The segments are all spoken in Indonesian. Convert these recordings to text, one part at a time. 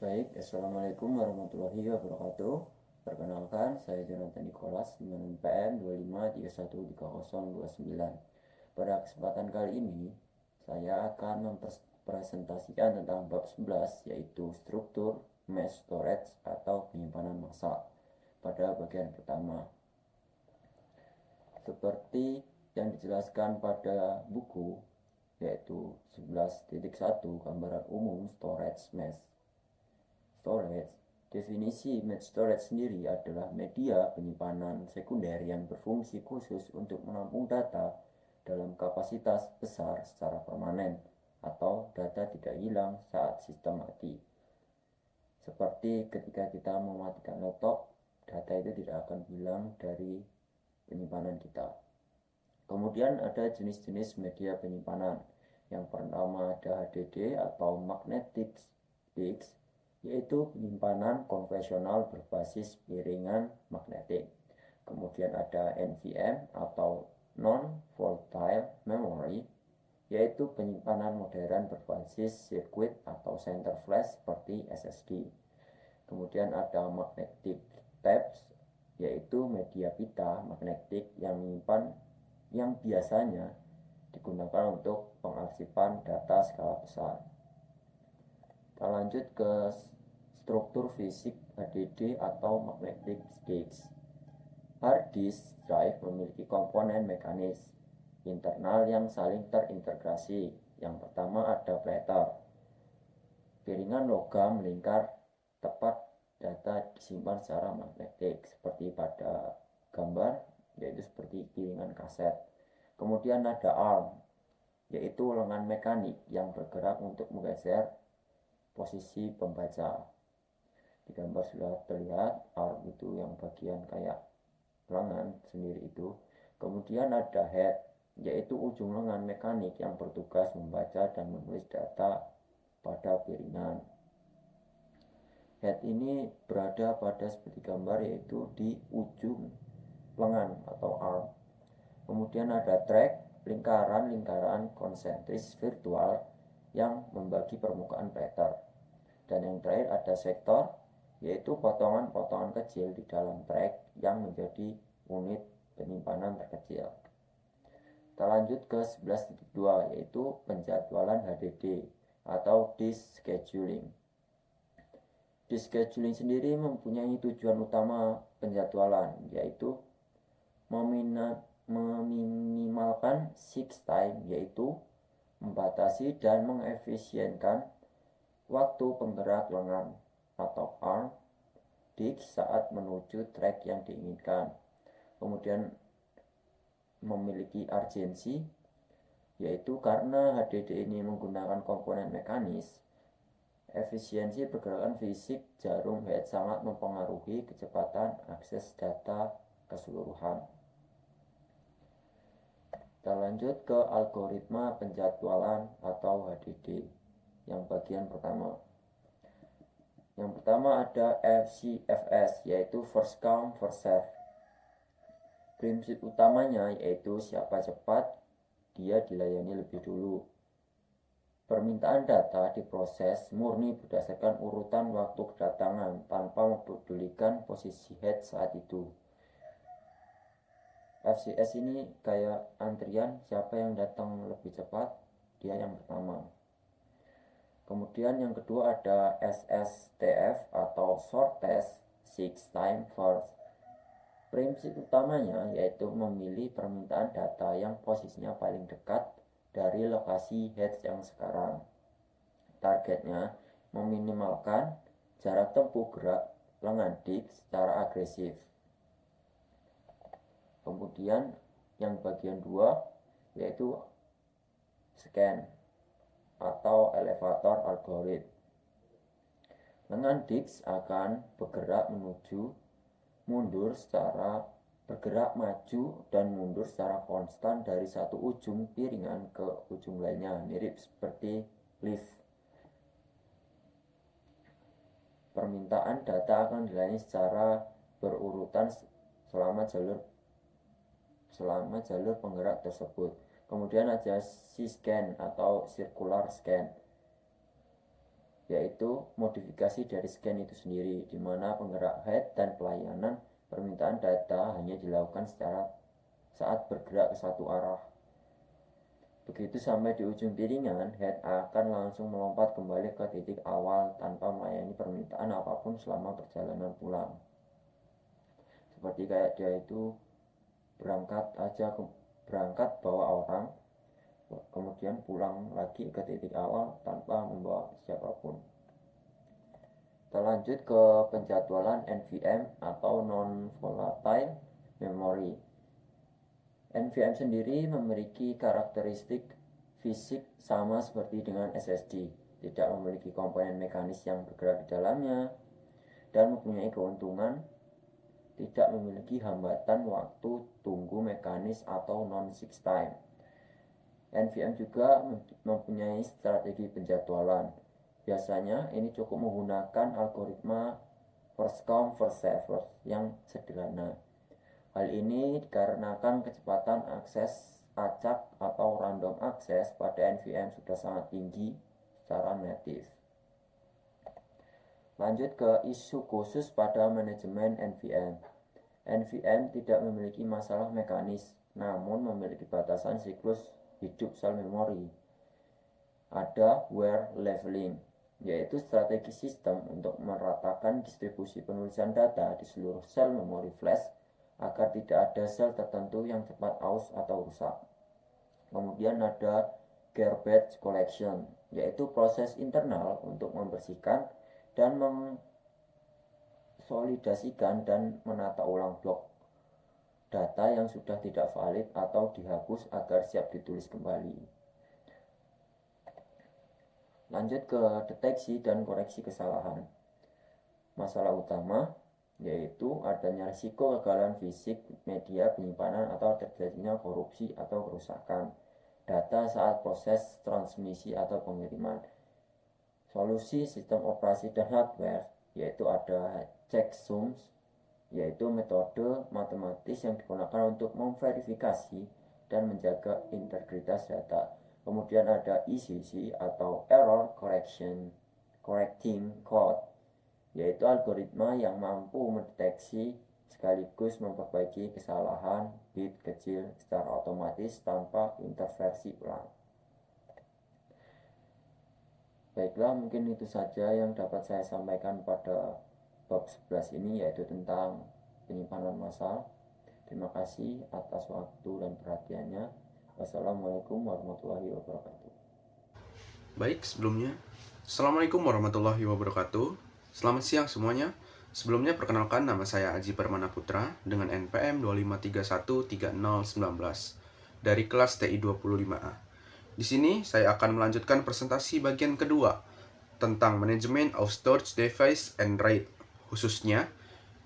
Baik, Assalamualaikum warahmatullahi wabarakatuh. Perkenalkan, saya Jonathan Nicholas dengan NPM 25313029. Pada kesempatan kali ini, saya akan mempresentasikan tentang bab 11, yaitu struktur mass storage atau penyimpanan massal. Pada bagian pertama, seperti yang dijelaskan pada buku, yaitu 11.1 gambaran umum storage mass. Storage, definisi mass storage sendiri adalah media penyimpanan sekunder yang berfungsi khusus untuk menampung data dalam kapasitas besar secara permanen atau data tidak hilang saat sistem mati. Seperti ketika kita mematikan laptop, data itu tidak akan hilang dari penyimpanan kita. Kemudian ada jenis-jenis media penyimpanan. Yang pertama ada HDD atau magnetic disk, yaitu penyimpanan konvensional berbasis piringan magnetik. Kemudian ada NVMe atau non-volatile memory, yaitu penyimpanan modern berbasis sirkuit atau center flash seperti SSD. Kemudian ada magnetic tapes, yaitu media pita magnetik yang biasanya digunakan untuk pengarsipan data skala besar. Kita lanjut ke struktur fisik HDD atau magnetic disk. Hard disk drive memiliki komponen mekanis internal yang saling terintegrasi. Yang pertama ada platter, piringan logam melingkar tepat, data disimpan secara magnetik seperti pada gambar, yaitu seperti piringan kaset. Kemudian ada arm, yaitu lengan mekanik yang bergerak untuk menggeser posisi pembaca. Di gambar sudah terlihat arm itu yang bagian kayak lengan sendiri itu. Kemudian ada head, yaitu ujung lengan mekanik yang bertugas membaca dan menulis data pada piringan. Head ini berada pada seperti gambar, yaitu di ujung lengan atau arm. Kemudian ada track, lingkaran konsentris virtual yang membagi permukaan platter. Dan yang terakhir ada sektor, yaitu potongan-potongan kecil di dalam track yang menjadi unit penyimpanan terkecil. Kita lanjut ke 11.2, yaitu penjadwalan HDD atau disk scheduling. Disk scheduling sendiri mempunyai tujuan utama penjadwalan, yaitu meminimalkan seek time, yaitu membatasi dan mengefisienkan waktu penggerak lengan atau arm disk saat menuju track yang diinginkan. Kemudian memiliki urgensi, yaitu karena HDD ini menggunakan komponen mekanis, efisiensi pergerakan fisik jarum head sangat mempengaruhi kecepatan akses data keseluruhan. Kita lanjut ke algoritma penjadwalan atau HDD yang bagian pertama. Yang pertama ada FCFS, yaitu first come first serve. Prinsip utamanya yaitu siapa cepat, dia dilayani lebih dulu. Permintaan data diproses murni berdasarkan urutan waktu kedatangan tanpa mempedulikan posisi head saat itu. FCS ini kayak antrian, siapa yang datang lebih cepat, dia yang pertama. Kemudian yang kedua ada SSTF atau shortest seek time first. Prinsip utamanya yaitu memilih permintaan data yang posisinya paling dekat dari lokasi head yang sekarang. Targetnya meminimalkan jarak tempuh gerak lengan disk secara agresif. Kemudian yang bagian 2 yaitu scan atau elevator algorithm. Lengan disk akan bergerak bergerak maju dan mundur secara konstan dari satu ujung piringan ke ujung lainnya, mirip seperti lift. Permintaan data akan dilayani secara berurutan selama jalur penggerak tersebut. Kemudian ada C-scan atau circular scan. yaitu modifikasi dari scan itu sendiri, di mana penggerak head dan pelayanan permintaan data hanya dilakukan saat bergerak ke satu arah. Begitu sampai di ujung piringan, head akan langsung melompat kembali ke titik awal tanpa melayani permintaan apapun selama perjalanan pulang. Seperti kayak dia itu berangkat bawa orang, kemudian pulang lagi ke titik awal tanpa membawa siapapun. Kita lanjut ke penjadwalan NVM atau non-volatile memory. NVM sendiri memiliki karakteristik fisik sama seperti dengan SSD, tidak memiliki komponen mekanis yang bergerak di dalamnya, dan mempunyai keuntungan tidak memiliki hambatan waktu tunggu mekanis atau non-fixed time. NVM juga mempunyai strategi penjadwalan. Biasanya ini cukup menggunakan algoritma first come first serve yang sederhana. Hal ini dikarenakan kecepatan akses acak atau random access pada NVM sudah sangat tinggi secara native. Lanjut ke isu khusus pada manajemen NVM. NVM tidak memiliki masalah mekanis, namun memiliki batasan siklus hidup sel memori. Ada wear leveling, yaitu strategi sistem untuk meratakan distribusi penulisan data di seluruh sel memori flash agar tidak ada sel tertentu yang cepat aus atau rusak. Kemudian ada garbage collection, yaitu proses internal untuk membersihkan dan mengkonsolidasikan dan menata ulang blok data yang sudah tidak valid atau dihapus agar siap ditulis kembali. Lanjut ke deteksi dan koreksi kesalahan. Masalah utama yaitu adanya risiko kegagalan fisik media penyimpanan atau terjadinya korupsi atau kerusakan data saat proses transmisi atau pengiriman. Solusi sistem operasi dan hardware yaitu ada checksums, yaitu metode matematis yang digunakan untuk memverifikasi dan menjaga integritas data. Kemudian ada ECC atau Error Correcting Code, yaitu algoritma yang mampu mendeteksi sekaligus memperbaiki kesalahan bit kecil secara otomatis tanpa intervensi ulang. Baiklah, mungkin itu saja yang dapat saya sampaikan pada bab 11 ini, yaitu tentang penyimpanan massal. Terima kasih atas waktu dan perhatiannya. Wassalamualaikum warahmatullahi wabarakatuh. Baik, sebelumnya Assalamualaikum warahmatullahi wabarakatuh. Selamat siang semuanya. Sebelumnya perkenalkan, nama saya Aji Permana Putra dengan NPM 25313019 dari kelas TI 25A. Di sini saya akan melanjutkan presentasi bagian kedua tentang manajemen of storage device and RAID, khususnya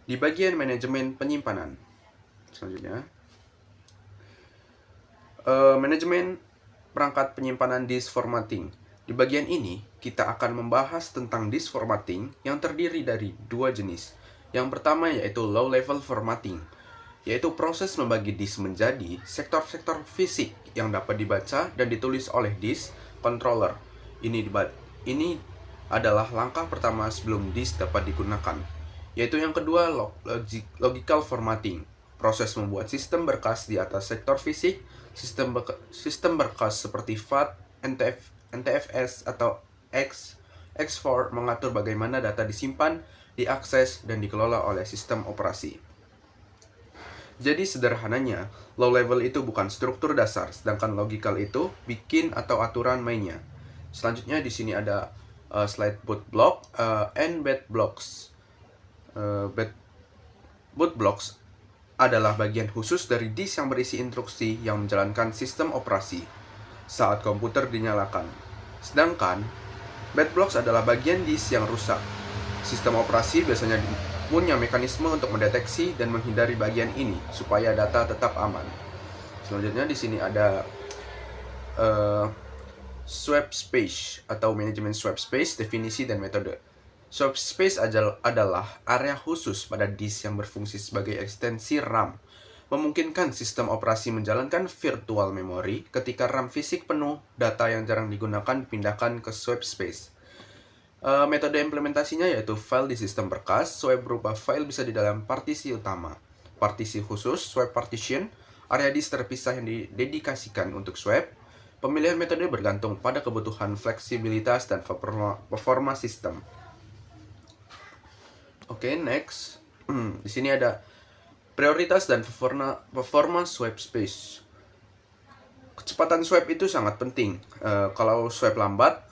di bagian manajemen penyimpanan. Selanjutnya, manajemen perangkat penyimpanan disk formatting. Di bagian ini, kita akan membahas tentang disk formatting yang terdiri dari dua jenis. Yang pertama yaitu low level formatting, yaitu proses membagi disk menjadi sektor-sektor fisik yang dapat dibaca dan ditulis oleh disk controller. Ini adalah langkah pertama sebelum disk dapat digunakan. Yaitu yang kedua, logical formatting, proses membuat sistem berkas di atas sektor fisik. Sistem berkas seperti FAT, NTFS atau X4 mengatur bagaimana data disimpan, diakses, dan dikelola oleh sistem operasi. Jadi sederhananya, low level itu bukan struktur dasar, sedangkan logical itu bikin atau aturan mainnya. Selanjutnya di sini ada slide boot block and bed blocks. Boot blocks adalah bagian khusus dari disk yang berisi instruksi yang menjalankan sistem operasi saat komputer dinyalakan. Sedangkan bed blocks adalah bagian disk yang rusak. Sistem operasi biasanya punya mekanisme untuk mendeteksi dan menghindari bagian ini supaya data tetap aman. Selanjutnya di sini ada swap space atau manajemen swap space, definisi dan metode. Swap space adalah area khusus pada disk yang berfungsi sebagai ekstensi RAM, memungkinkan sistem operasi menjalankan virtual memory ketika RAM fisik penuh, data yang jarang digunakan dipindahkan ke swap space. Metode implementasinya yaitu file di sistem berkas, swap berupa file bisa di dalam partisi utama, partisi khusus, swap partition, area disk terpisah yang didedikasikan untuk swap. Pemilihan metode bergantung pada kebutuhan fleksibilitas dan performa sistem. Oke, next. Di sini ada prioritas dan performa swap space. Kecepatan swap itu sangat penting. Kalau swap lambat,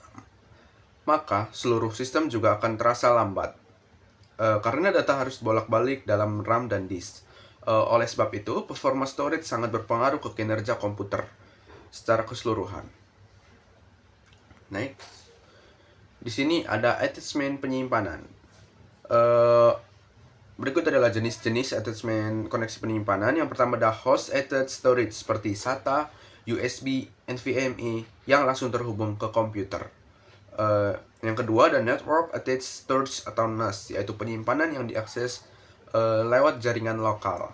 maka seluruh sistem juga akan terasa lambat. Karena data harus bolak-balik dalam RAM dan disk. Oleh sebab itu, performa storage sangat berpengaruh ke kinerja komputer secara keseluruhan. Next. Di sini ada attachment penyimpanan. Berikut adalah jenis-jenis attachment koneksi penyimpanan. Yang pertama ada host attached storage seperti SATA, USB, NVMe yang langsung terhubung ke komputer. Yang kedua ada network attached storage atau NAS, yaitu penyimpanan yang diakses lewat jaringan lokal.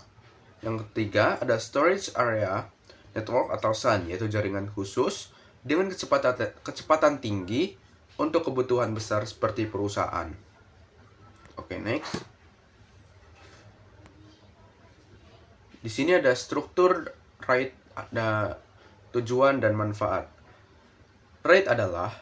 Yang ketiga ada storage area network atau SAN, yaitu jaringan khusus dengan kecepatan tinggi untuk kebutuhan besar seperti perusahaan. Oke, next. Di sini ada struktur RAID, ada tujuan dan manfaat. RAID adalah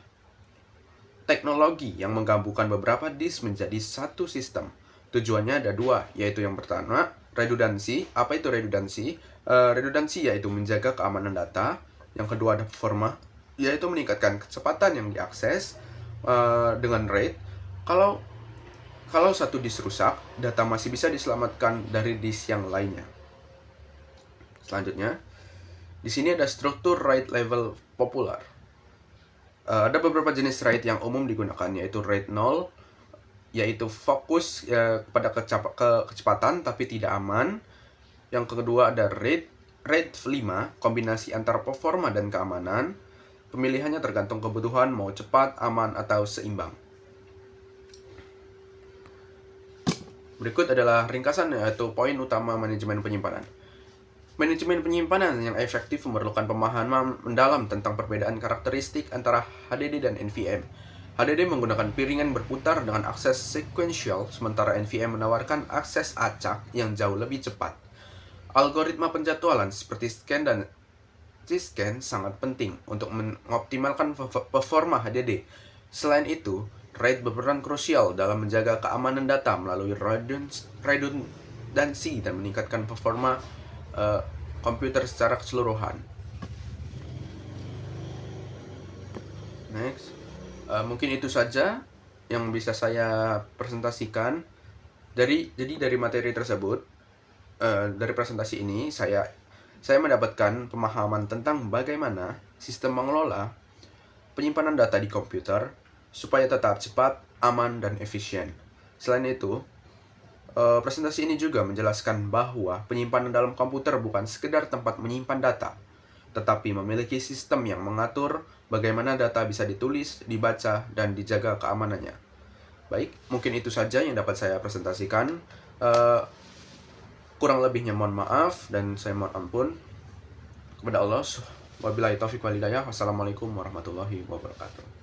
teknologi yang menggabungkan beberapa disk menjadi satu sistem. Tujuannya ada dua, yaitu yang pertama, redundansi. Apa itu redundansi? Redundansi yaitu menjaga keamanan data. Yang kedua ada performa, yaitu meningkatkan kecepatan yang diakses dengan RAID. Kalau satu disk rusak, data masih bisa diselamatkan dari disk yang lainnya. Selanjutnya, di sini ada struktur RAID level populer. Ada beberapa jenis RAID yang umum digunakan, yaitu RAID 0, yaitu fokus pada kecepatan tapi tidak aman. Yang kedua ada RAID 5, kombinasi antara performa dan keamanan. Pemilihannya tergantung kebutuhan, mau cepat, aman, atau seimbang. Berikut adalah ringkasan, yaitu poin utama manajemen penyimpanan. Manajemen penyimpanan yang efektif memerlukan pemahaman mendalam tentang perbedaan karakteristik antara HDD dan NVMe. HDD menggunakan piringan berputar dengan akses sequential, sementara NVMe menawarkan akses acak yang jauh lebih cepat. Algoritma penjadwalan seperti scan dan T-scan sangat penting untuk mengoptimalkan performa HDD. Selain itu, RAID berperan krusial dalam menjaga keamanan data melalui redundansi dan meningkatkan performa komputer secara keseluruhan. Next, mungkin itu saja yang bisa saya presentasikan. Jadi dari materi tersebut, dari presentasi ini saya mendapatkan pemahaman tentang bagaimana sistem mengelola penyimpanan data di komputer supaya tetap cepat, aman, dan efisien. Selain itu, presentasi ini juga menjelaskan bahwa penyimpanan dalam komputer bukan sekedar tempat menyimpan data, tetapi memiliki sistem yang mengatur bagaimana data bisa ditulis, dibaca, dan dijaga keamanannya. Baik, mungkin itu saja yang dapat saya presentasikan. Kurang lebihnya mohon maaf dan saya mohon ampun kepada Allah. Wabillahi taufiq wal hidayah. Wassalamualaikum warahmatullahi wabarakatuh.